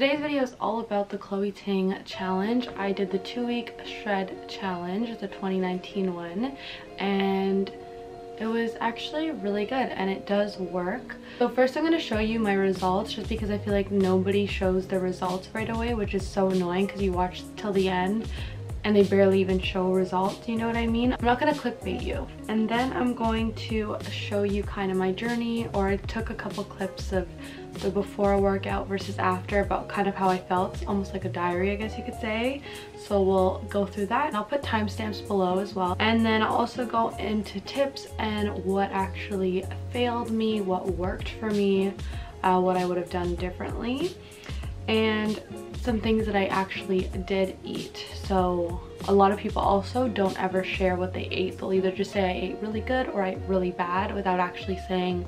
today's video is all about the Chloe Ting challenge. I did the 2-week shred challenge, the 2019 one, and it was actually really good and it does work. So first I'm going to show you my results just because I feel like nobody shows the results right away, which is so annoying because you watch till the end and they barely even show results, you know what I mean? I'm not gonna clickbait you. And then I'm going to show you kind of my journey, or I took a couple clips of the before workout versus after about kind of how I felt, almost like a diary I guess you could say. So we'll go through that and I'll put timestamps below as well. And then I'll also go into tips and what actually failed me, what worked for me, what I would have done differently, and some things that I actually did eat. So a lot of people also don't ever share what they ate. They'll either just say I ate really good or I ate really bad without actually saying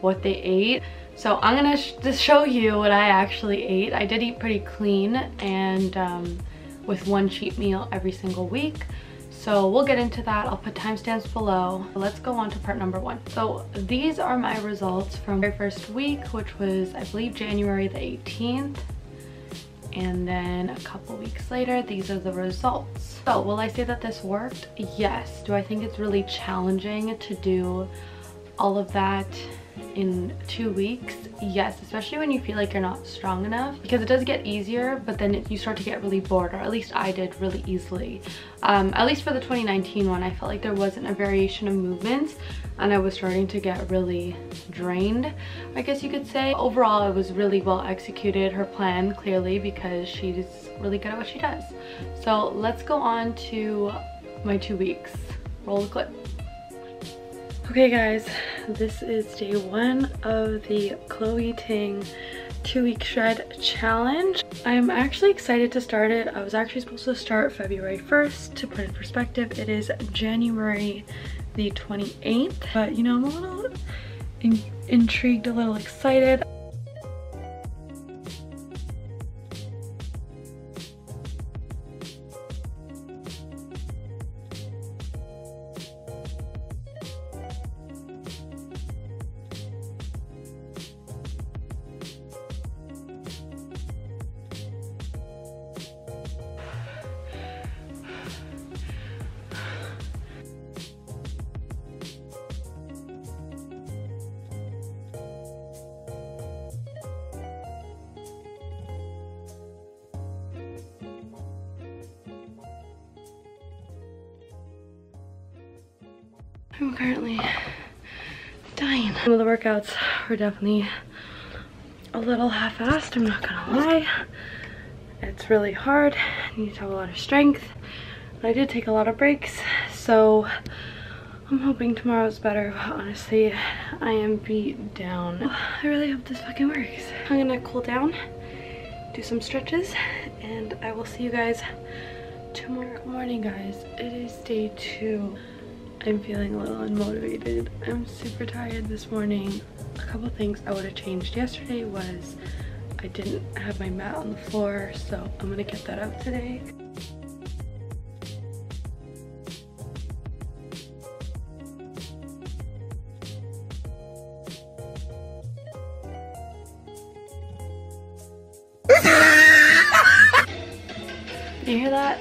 what they ate. So I'm gonna just show you what I actually ate. I did eat pretty clean and with one cheat meal every single week. So we'll get into that. I'll put timestamps below. Let's go on to part number 1. So these are my results from my first week, which was I believe January the 18th. And then a couple weeks later, these are the results. So will I say that this worked? Yes. Do I think it's really challenging to do all of that in 2 weeks? Yes, especially when you feel like you're not strong enough, because it does get easier, but then you start to get really bored, or at least I did really easily. At least for the 2019 one, I felt like there wasn't a variation of movements and I was starting to get really drained, I guess you could say. Overall, it was really well executed, her plan, clearly, because she's really good at what she does. So let's go on to my 2 weeks. Roll the clip. Okay guys, this is day 1 of the Chloe Ting 2-week shred challenge. I'm actually excited to start it. I was actually supposed to start February 1st. To put in perspective, it is January the 28th, but you know, I'm a little intrigued, a little excited. I'm currently dying. Some of the workouts were definitely a little half-assed, I'm not gonna lie. It's really hard, I need to have a lot of strength, but I did take a lot of breaks, so I'm hoping tomorrow's better, but honestly, I am beat down. I really hope this fucking works. I'm gonna cool down, do some stretches, and I will see you guys tomorrow. Good morning, guys. It is day 2. I'm feeling a little unmotivated. I'm super tired this morning. A couple things I would have changed yesterday was I didn't have my mat on the floor, so I'm gonna get that out today. You hear that?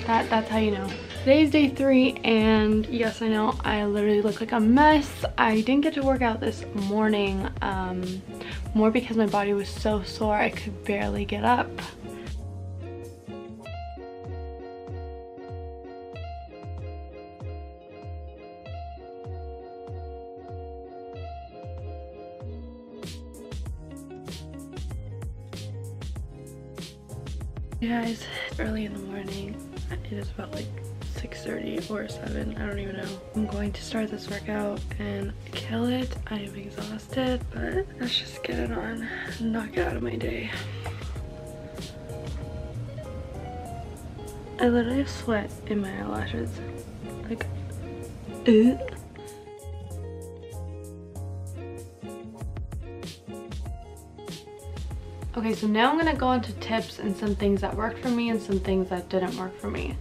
That's how you know. Today's day 3, and yes, I know I literally look like a mess. I didn't get to work out this morning, more because my body was so sore I could barely get up. You guys, it's early in the morning. It is about like 6:30 or 7, I don't even know. I'm going to start this workout and kill it. I am exhausted, but let's just get it on and knock it out of my day. I literally have sweat in my eyelashes. Like, ugh. Okay, so now I'm gonna go into tips and some things that worked for me and some things that didn't work for me.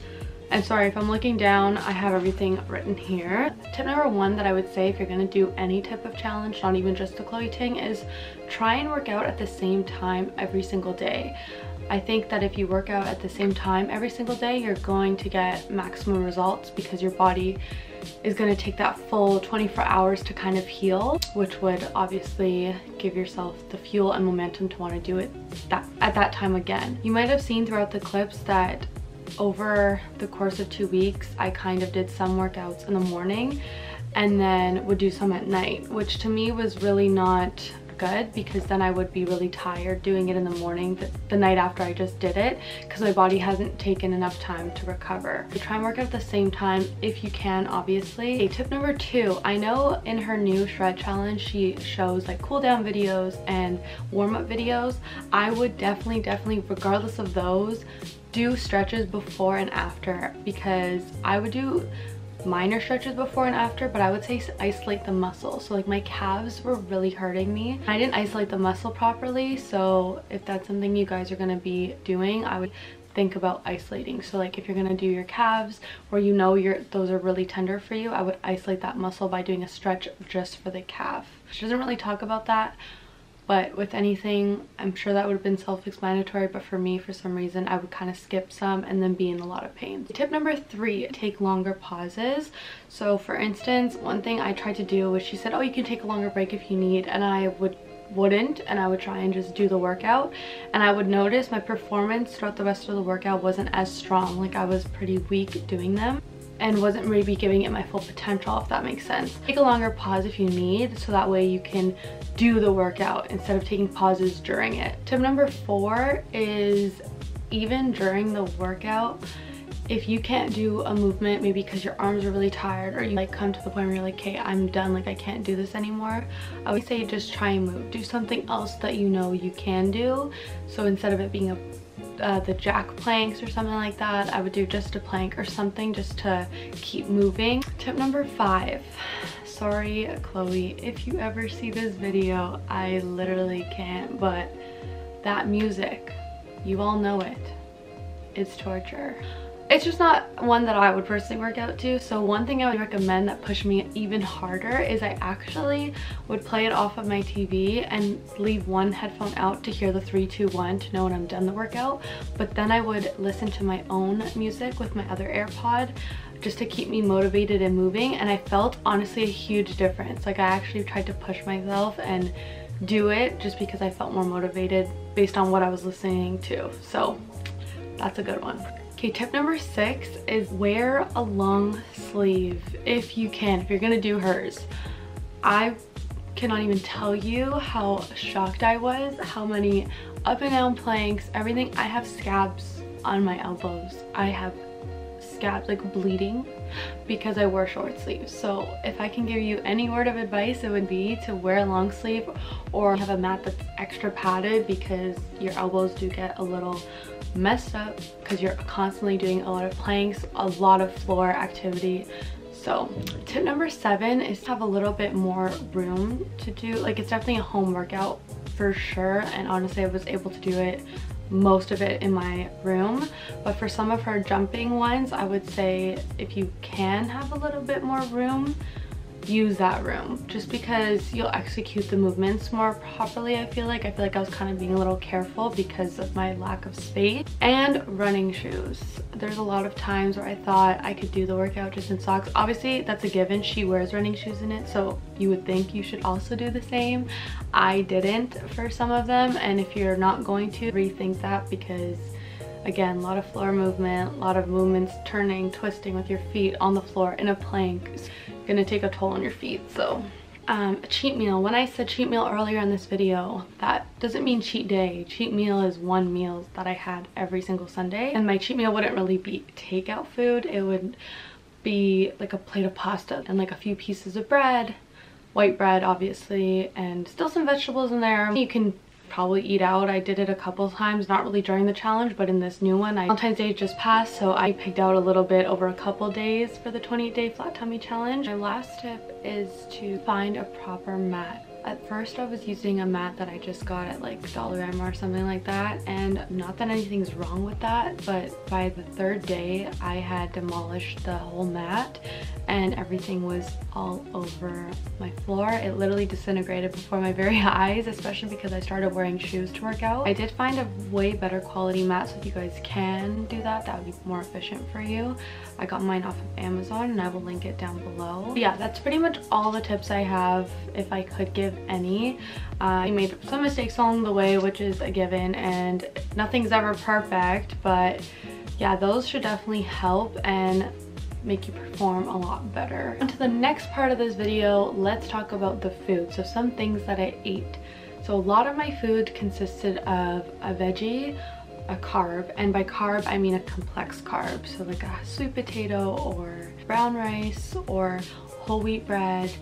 And sorry if I'm looking down, I have everything written here. Tip number 1 that I would say if you're gonna do any type of challenge, not even just the Chloe Ting, is try and work out at the same time every single day. I think that if you work out at the same time every single day, you're going to get maximum results because your body is going to take that full 24 hours to kind of heal, which would obviously give yourself the fuel and momentum to want to do it at that time again. You might have seen throughout the clips that over the course of 2 weeks, I kind of did some workouts in the morning and then would do some at night, which to me was really not good because then I would be really tired doing it in the morning the night after I just did it because my body hasn't taken enough time to recover. So try and work out at the same time if you can, obviously. Okay, tip number 2, I know in her new shred challenge she shows like cool down videos and warm-up videos. I would definitely regardless of those, do stretches before and after, because I would do minor stretches before and after, but I would say isolate the muscle. So like my calves were really hurting me. I didn't isolate the muscle properly, so if that's something you guys are going to be doing, I would think about isolating. So like if you're going to do your calves where you know those are really tender for you, I would isolate that muscle by doing a stretch just for the calf. She doesn't really talk about that, but with anything, I'm sure that would have been self-explanatory, but for me, for some reason, I would kind of skip some and then be in a lot of pain. Tip number 3, take longer pauses. So for instance, one thing I tried to do was she said, oh, you can take a longer break if you need, and I wouldn't, and I would try and just do the workout, and I would notice my performance throughout the rest of the workout wasn't as strong. Like I was pretty weak doing them and wasn't maybe giving it my full potential, if that makes sense. Take a longer pause if you need, so that way you can do the workout instead of taking pauses during it. Tip number 4 is even during the workout, if you can't do a movement, maybe because your arms are really tired or you like come to the point where you're like, okay, I'm done, like I can't do this anymore, I would say just try and move. Do something else that you know you can do. So instead of it being the jack planks or something like that, I would do just a plank or something just to keep moving. Tip number 5, sorry Chloe, if you ever see this video, I literally can't, but that music, you all know it, it's torture. It's just not one that I would personally work out to. So one thing I would recommend that pushed me even harder is I actually would play it off of my TV and leave one headphone out to hear the 3, 2, 1 to know when I'm done the workout. But then I would listen to my own music with my other AirPod just to keep me motivated and moving. And I felt honestly a huge difference. Like I actually tried to push myself and do it just because I felt more motivated based on what I was listening to. So that's a good one. Okay, tip number 6 is wear a long sleeve if you can, if you're gonna do hers. I cannot even tell you how shocked I was, how many up and down planks, everything. I have scabs on my elbows. I have scabs like bleeding because I wear short sleeves. So if I can give you any word of advice, it would be to wear a long sleeve or have a mat that's extra padded because your elbows do get a little messed up because you're constantly doing a lot of planks, a lot of floor activity. So tip number 7 is to have a little bit more room to do, like it's definitely a home workout for sure, and honestly I was able to do it, most of it in my room, but for some of her jumping ones, I would say if you can have a little bit more room, use that room, just because you'll execute the movements more properly. I feel like I was kind of being a little careful because of my lack of space. And running shoes, there's a lot of times where I thought I could do the workout just in socks. Obviously that's a given, she wears running shoes in it, so you would think you should also do the same. I didn't for some of them, and if you're not going to, rethink that, because again, a lot of floor movement, a lot of movements, turning, twisting with your feet on the floor in a plank is gonna take a toll on your feet. So a cheat meal, when I said cheat meal earlier in this video, that doesn't mean cheat day. Cheat meal is one meal that I had every single Sunday, and my cheat meal wouldn't really be takeout food. It would be like a plate of pasta and like a few pieces of bread, white bread obviously, and still some vegetables in there. You can probably eat out. I did it a couple times, not really during the challenge, but in this new one, Valentine's Day just passed, so I picked out a little bit over a couple days for the 28-day flat tummy challenge. My last tip is to find a proper mat. At first I was using a mat that I just got at like Dollarama or something like that, and not that anything's wrong with that, but by the third day I had demolished the whole mat and everything was all over my floor. It literally disintegrated before my very eyes, especially because I started wearing shoes to work out. I did find a way better quality mat, so if you guys can do that, that would be more efficient for you. I got mine off of Amazon and I will link it down below. But yeah, that's pretty much all the tips I have, if I could give any. I made some mistakes along the way, which is a given, and nothing's ever perfect, but yeah, those should definitely help and make you perform a lot better. On to the next part of this video, let's talk about the food. So some things that I ate. So a lot of my food consisted of a veggie, a carb, and by carb I mean a complex carb, so like a sweet potato or brown rice or whole wheat bread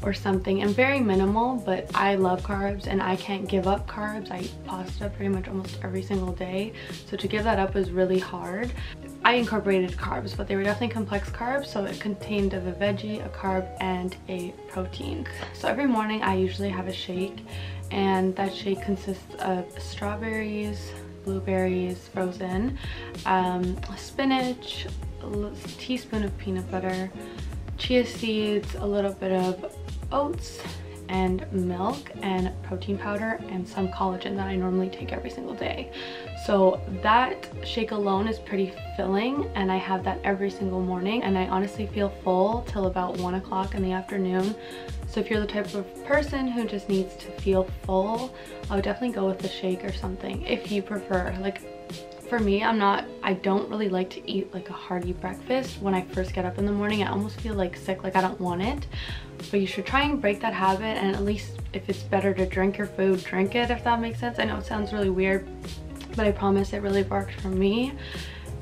or something, and very minimal, but I love carbs and I can't give up carbs. I eat pasta pretty much almost every single day, so to give that up was really hard. I incorporated carbs, but they were definitely complex carbs, so it contained of a veggie, a carb, and a protein. So every morning I usually have a shake, and that shake consists of strawberries, blueberries frozen, spinach, a teaspoon of peanut butter, chia seeds, a little bit of oats, and milk, and protein powder, and some collagen that I normally take every single day. So that shake alone is pretty filling, and I have that every single morning, and I honestly feel full till about 1 o'clock in the afternoon. So if you're the type of person who just needs to feel full, I would definitely go with a shake or something if you prefer. Like for me, I don't really like to eat like a hearty breakfast when I first get up in the morning. I almost feel like sick, like I don't want it. But you should try and break that habit, and at least if it's better to drink your food, drink it, if that makes sense. I know it sounds really weird, but I promise it really worked for me.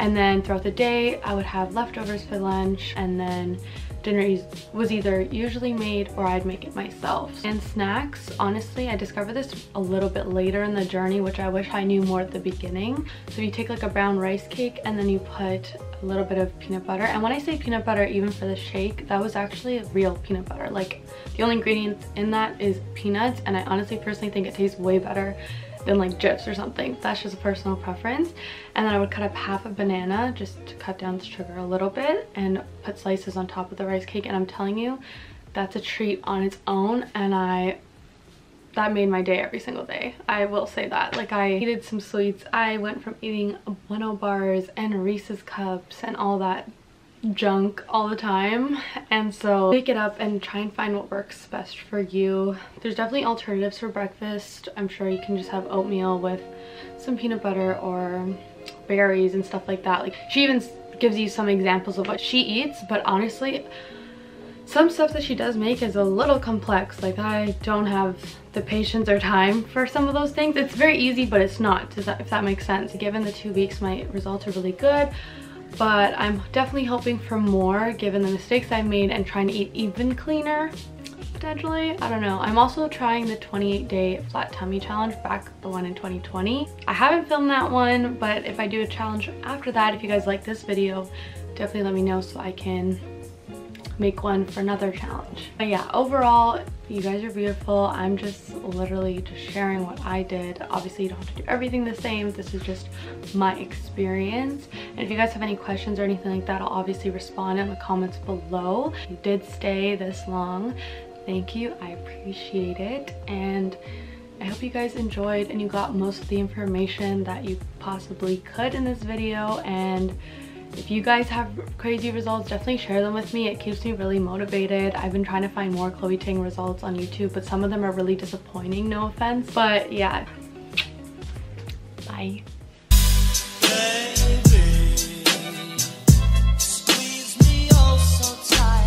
And then throughout the day I would have leftovers for lunch, and then dinner was either usually made or I'd make it myself. And snacks, honestly, I discovered this a little bit later in the journey, which I wish I knew more at the beginning. So you take like a brown rice cake and then you put a little bit of peanut butter. And when I say peanut butter, even for the shake, that was actually real peanut butter. Like the only ingredient in that is peanuts, and I honestly personally think it tastes way better than like Jifs or something. That's just a personal preference. And then I would cut up half a banana just to cut down the sugar a little bit and put slices on top of the rice cake, and I'm telling you, that's a treat on its own, and that made my day every single day. I will say that. Like I needed some sweets. I went from eating Bueno bars and Reese's cups and all that junk all the time, and so pick it up and try and find what works best for you. There's definitely alternatives for breakfast. I'm sure you can just have oatmeal with some peanut butter or berries and stuff like that. Like she even gives you some examples of what she eats, but honestly some stuff that she does make is a little complex. Like I don't have the patience or time for some of those things. It's very easy, but it's not, if that makes sense. Given the 2 weeks, my results are really good, but I'm definitely hoping for more given the mistakes I made and trying to eat even cleaner, potentially. I don't know. I'm also trying the 28-day flat tummy challenge, back the one in 2020. I haven't filmed that one, but if I do a challenge after that, if you guys like this video, definitely let me know so I can make one for another challenge. But yeah, overall, you guys are beautiful. I'm just literally just sharing what I did. Obviously you don't have to do everything the same. This is just my experience. And if you guys have any questions or anything like that, I'll obviously respond in the comments below. If you did stay this long, thank you. I appreciate it. And I hope you guys enjoyed and you got most of the information that you possibly could in this video. And if you guys have crazy results, definitely share them with me. It keeps me really motivated. I've been trying to find more Chloe Ting results on YouTube, but some of them are really disappointing, no offense. But yeah, bye.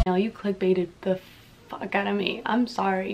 Now you clickbaited the fuck out of me. I'm sorry.